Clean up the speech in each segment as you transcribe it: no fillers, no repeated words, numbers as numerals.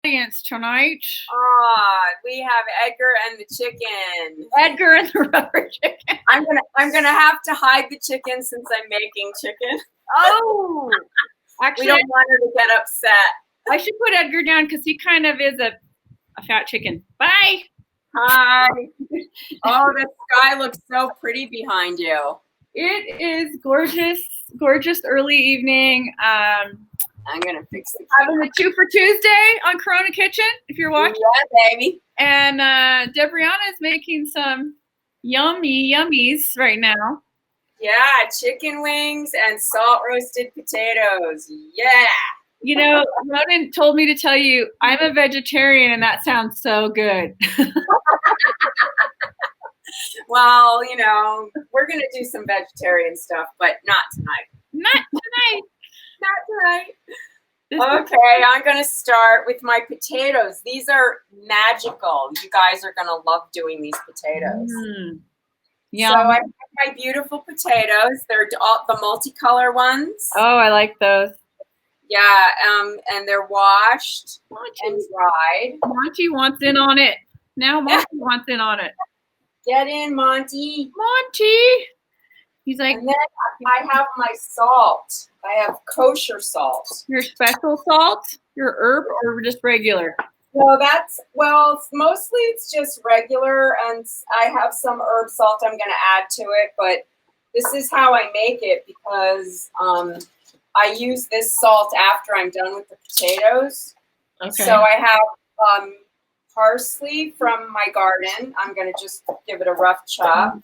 Audience tonight. We have Edgar and the chicken. Edgar and the rubber chicken. I'm gonna have to hide the chicken since I'm making chicken. Oh, actually, we don't want her to get upset. I should put Edgar down because he kind of is a fat chicken. Bye. Hi. Oh, the sky looks so pretty behind you. It is gorgeous, gorgeous early evening. I'm gonna fix it. Having a 2 for Tuesday on Corona Kitchen, if you're watching. Yeah, baby. And Debrianna is making some yummies right now. Yeah, chicken wings and salt roasted potatoes. Yeah. You know, Ronan told me to tell you I'm a vegetarian, and that sounds so good. Well, you know, we're gonna do some vegetarian stuff, but not tonight. Not tonight. Not tonight. Okay, I'm going to start with my potatoes. These are magical. You guys are going to love doing these potatoes. Yeah. So I have my beautiful potatoes. They're all the multicolor ones. Oh, I like those. Yeah, and they're washed and dried. Monty wants in on it. Now Monty wants in on it. Get in, Monty. Monty. He's like, and then I have my salt. I have kosher salt. Your special salt? Your herb or just regular? No, mostly it's just regular, and I have some herb salt I'm going to add to it, but this is how I make it because I use this salt after I'm done with the potatoes. Okay. So I have parsley from my garden. I'm going to just give it a rough chop.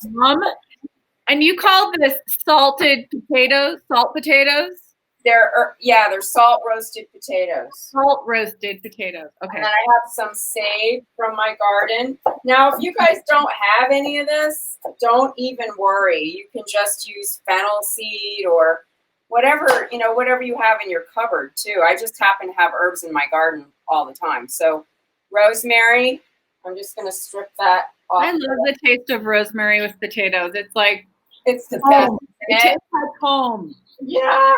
And you call this salted potatoes, salt potatoes? They're salt roasted potatoes. Salt roasted potatoes. Okay. And then I have some sage from my garden. Now, if you guys don't have any of this, don't even worry. You can just use fennel seed or whatever you have in your cupboard too. I just happen to have herbs in my garden all the time. So rosemary, I'm just going to strip that off. I love the taste of rosemary with potatoes. It's the best. It tastes like home. Yeah.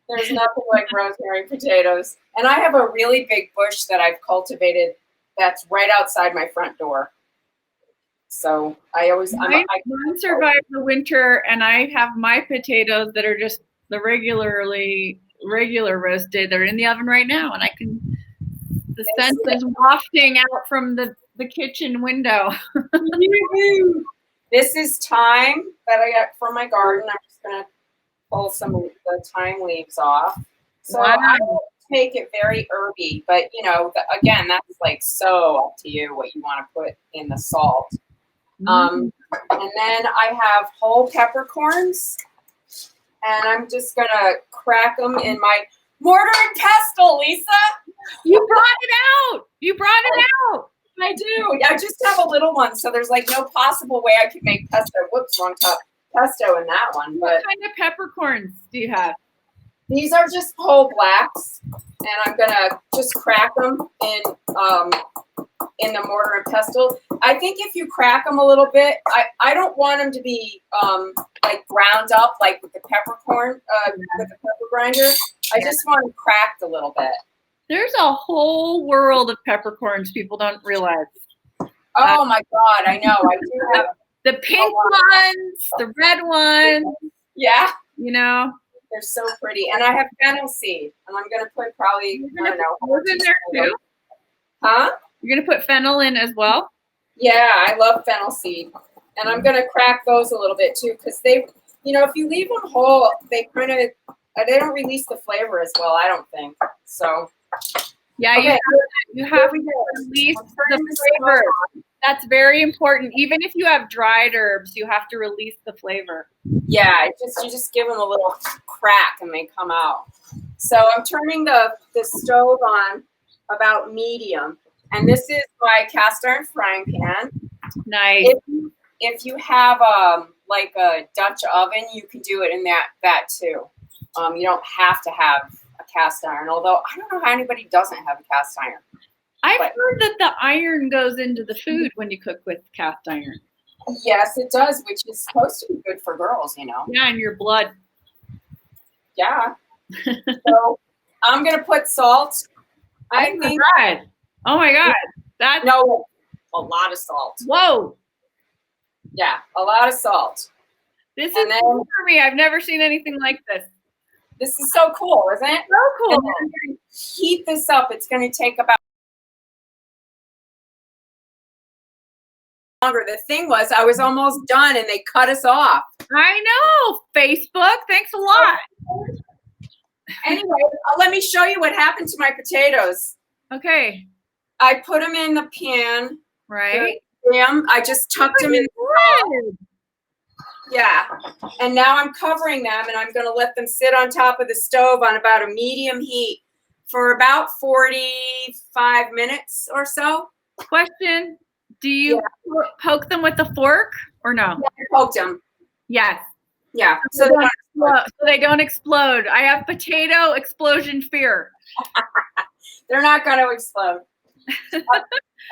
There's nothing like rosemary potatoes. And I have a really big bush that I've cultivated that's right outside my front door. So Mine survived the winter, and I have my potatoes that are just the regular roasted. They're in the oven right now, and the scent is wafting out from the kitchen window. This is thyme that I got from my garden. I'm just going to pull some of the thyme leaves off. So I will make it very herby, but again, that's like so up to you what you want to put in the salt. And then I have whole peppercorns, and I'm just going to crack them in my mortar and pestle, Lisa. You brought it out. I do. I just have a little one, so there's like no possible way I could make pesto. Whoops, wrong cup. Pesto in that one. But what kind of peppercorns do you have? These are just whole blacks, and I'm gonna just crack them in the mortar and pestle. I think if you crack them a little bit, I don't want them to be like ground up like with the peppercorn with the pepper grinder. I just want them cracked a little bit. There's a whole world of peppercorns people don't realize. Oh my God, I know. I do have the pink ones, the red ones. Yeah. They're so pretty. And I have fennel seed. And I'm going to put probably, I don't know. In there too? Huh? You're going to put fennel in as well? Yeah, I love fennel seed. And I'm going to crack those a little bit too because they, if you leave them whole, they don't release the flavor as well, I don't think. So. Yeah, okay. you have to release the flavor. That's very important. Even if you have dried herbs, you have to release the flavor. Yeah, you just give them a little crack and they come out. So I'm turning the stove on about medium, and this is my cast iron frying pan. Nice. If you have like a Dutch oven, you can do it in that too. You don't have to have a cast iron, although I don't know how anybody doesn't have a cast iron. I've heard that the iron goes into the food when you cook with cast iron. Yes, it does, which is supposed to be good for girls, Yeah, and your blood. Yeah. So I'm going to put salt. I think Oh my God. That's No, a lot of salt. whoa. Yeah, a lot of salt. This And is then- cool for me. I've never seen anything like this. This is so cool, isn't it? So cool. And then I'm going to heat this up. It's going to take about longer. The thing was, I was almost done, and they cut us off. I know. Facebook. Thanks a lot. Anyway, let me show you what happened to my potatoes. Okay. I put them in the pan. Right. I just tucked them in. Yeah. And now I'm covering them, and I'm going to let them sit on top of the stove on about a medium heat for about 45 minutes or so. Question. Do you poke them with a fork or no? Yeah, I poked them. Yes. Yeah. So they don't explode. I have potato explosion fear. They're not going to explode.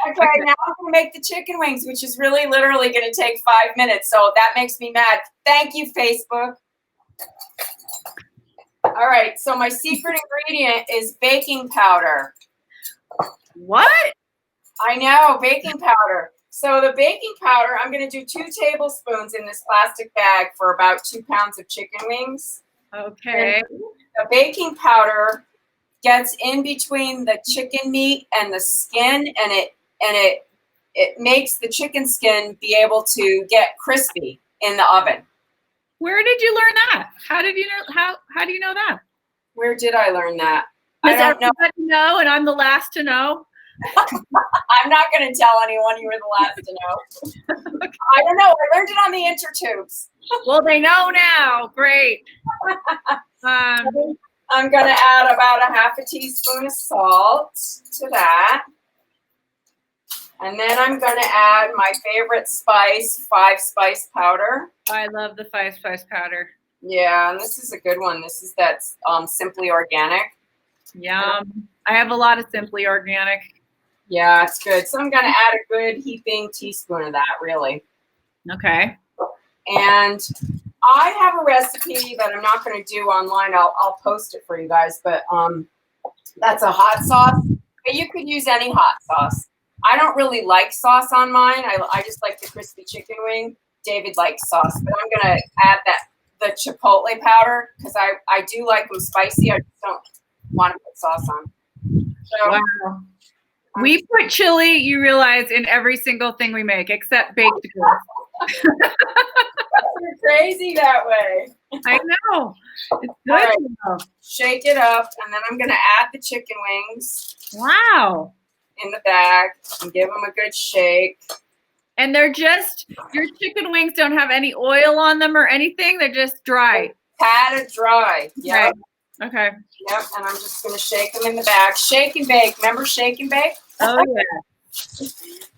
Okay, now I'm going to make the chicken wings, which is really literally going to take 5 minutes. So that makes me mad. Thank you, Facebook. All right, so my secret ingredient is baking powder. What? I know, baking powder. So the baking powder, I'm going to do 2 tablespoons in this plastic bag for about 2 pounds of chicken wings. Okay. And the baking powder gets in between the chicken meat and the skin, and it makes the chicken skin be able to get crispy in the oven. Where did you learn that? How did you know? How do you know that? Where did I learn that? Does I don't know. everybody know, and I'm the last to know? I'm not going to tell anyone you were the last to know. Okay. I don't know. I learned it on the intertubes. Well, they know now. Great. I'm going to add about a half a teaspoon of salt to that. And then I'm going to add my favorite spice, 5-spice powder. I love the 5-spice powder. Yeah, and this is a good one. This is that Simply Organic. Yum. I have a lot of Simply Organic. Yeah, it's good. So I'm going to add a good heaping teaspoon of that, really. Okay. And I have a recipe that I'm not going to do online. I'll post it for you guys. But that's a hot sauce. But you could use any hot sauce. I don't really like sauce on mine. I just like the crispy chicken wing. David likes sauce. But I'm going to add the chipotle powder because I do like them spicy. I just don't want to put sauce on. So, wow. We put chili, you realize, in every single thing we make, except baked goods. You're crazy that way. I know. It's good. Right. Shake it up, and then I'm going to add the chicken wings. Wow. In the bag and give them a good shake. And they're just, your chicken wings don't have any oil on them or anything. They're just dry. Patted dry. Yep. Right. Okay. Yep. And I'm just going to shake them in the bag. Shake and bake. Remember shake and bake? Oh, yeah.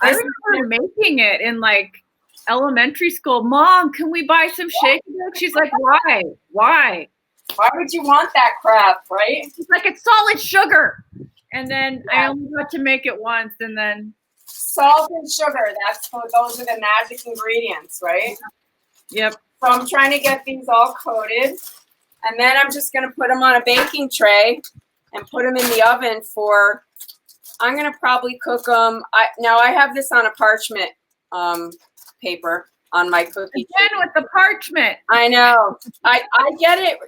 I remember making it in like elementary school. Mom, can we buy some shake and bake? She's like, why? Why? Why would you want that crap, right? She's like, it's solid sugar. And then I only got to make it once, and then salt and sugar. Those are the magic ingredients, right? Yep. So I'm trying to get these all coated, and then I'm just going to put them on a baking tray and put them in the oven for. I'm going to probably cook them. Now I have this on a parchment paper on my cookie. Again with the parchment. I know. I get it.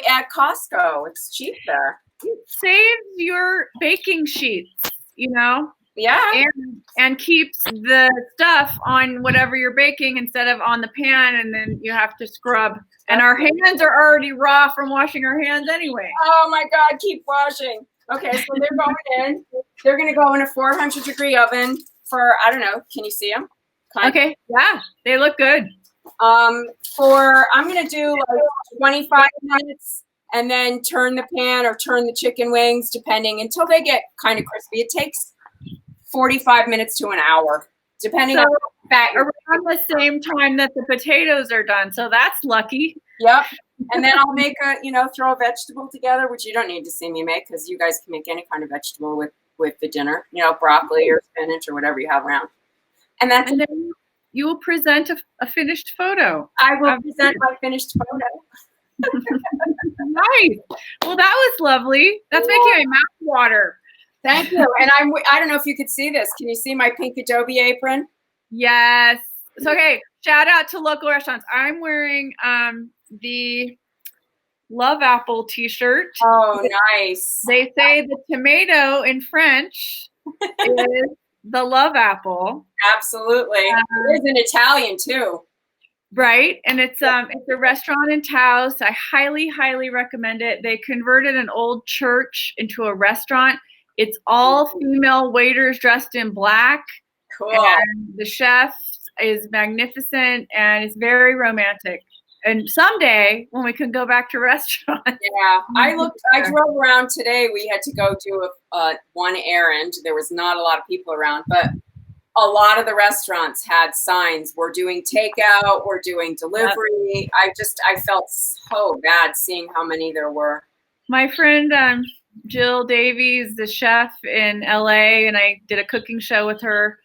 At Costco, it's cheap there. It saves your baking sheets, Yeah. And keeps the stuff on whatever you're baking instead of on the pan, and then you have to scrub. And our hands are already raw from washing our hands anyway. Oh my God, keep washing. Okay, so they're going in. They're going to go in a 400-degree oven for, I don't know, can you see them? Okay, yeah, they look good. I'm going to do like 25 minutes. And then turn the pan or turn the chicken wings, depending, until they get kind of crispy. It takes 45 minutes to an hour, depending on fat. Around the same time that the potatoes are done. So that's lucky. Yep. And then I'll make throw a vegetable together, which you don't need to see me make because you guys can make any kind of vegetable with the dinner, broccoli or spinach or whatever you have around. And then you will present a finished photo. I will present my finished photo. Nice. Well, that was lovely. That's making my mouth water. Thank you. And I don't know if you could see this. Can you see my pink adobe apron? Yes. So, okay, shout out to local restaurants. I'm wearing the Love Apple t-shirt. Oh, nice. They say the tomato in French is the love apple. Absolutely. It is in Italian too. Right. And it's a restaurant in Taos. I highly, highly recommend it. They converted an old church into a restaurant. It's all female waiters dressed in black. Cool. And the chef is magnificent and it's very romantic. And someday when we can go back to restaurants. Yeah, I drove around today. We had to go do one errand. There was not a lot of people around, but a lot of the restaurants had signs. We're doing takeout. We're doing delivery. Yep. I felt so bad seeing how many there were. My friend Jill Davies, the chef in LA, and I did a cooking show with her.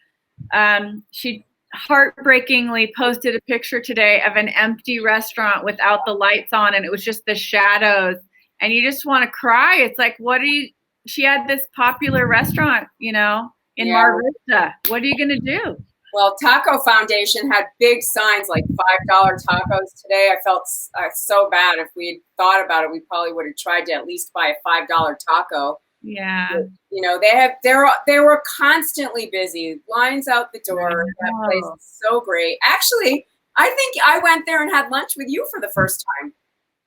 She heartbreakingly posted a picture today of an empty restaurant without the lights on, and it was just the shadows, and you just want to cry. It's like, she had this popular restaurant, in Mar Vista. What are you going to do? Well, Taco Foundation had big signs like $5 tacos today. I felt so bad. If we had thought about it, we probably would have tried to at least buy a $5 taco. Yeah. They were constantly busy. Lines out the door. That place is so great. Actually, I think I went there and had lunch with you for the first time.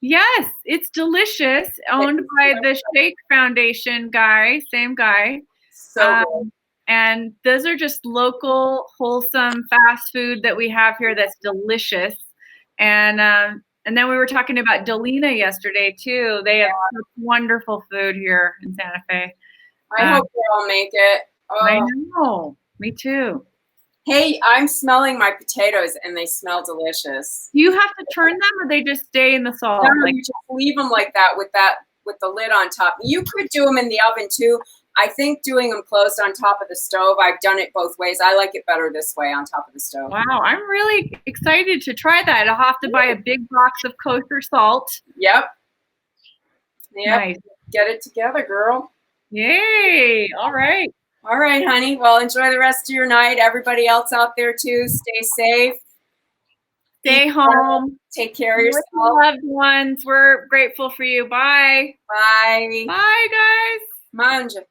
Yes, it's delicious. Owned by the Shake Foundation guy, same guy. So good. And those are just local, wholesome fast food that we have here that's delicious. And then we were talking about Delina yesterday, too. They have wonderful food here in Santa Fe. I hope they all make it. Oh. I know. Me too. Hey, I'm smelling my potatoes, and they smell delicious. Do you have to turn them, or they just stay in the salt? No, you just leave them like that with the lid on top. You could do them in the oven, too. I think doing them closed on top of the stove, I've done it both ways. I like it better this way on top of the stove. Wow, I'm really excited to try that. I'll have to buy a big box of kosher salt. Yep. Nice. Get it together, girl. Yay. All right. All right, honey. Well, enjoy the rest of your night. Everybody else out there, too, stay safe. Stay home. Take care of yourself. Loved ones. We're grateful for you. Bye. Bye. Bye, guys. Manja.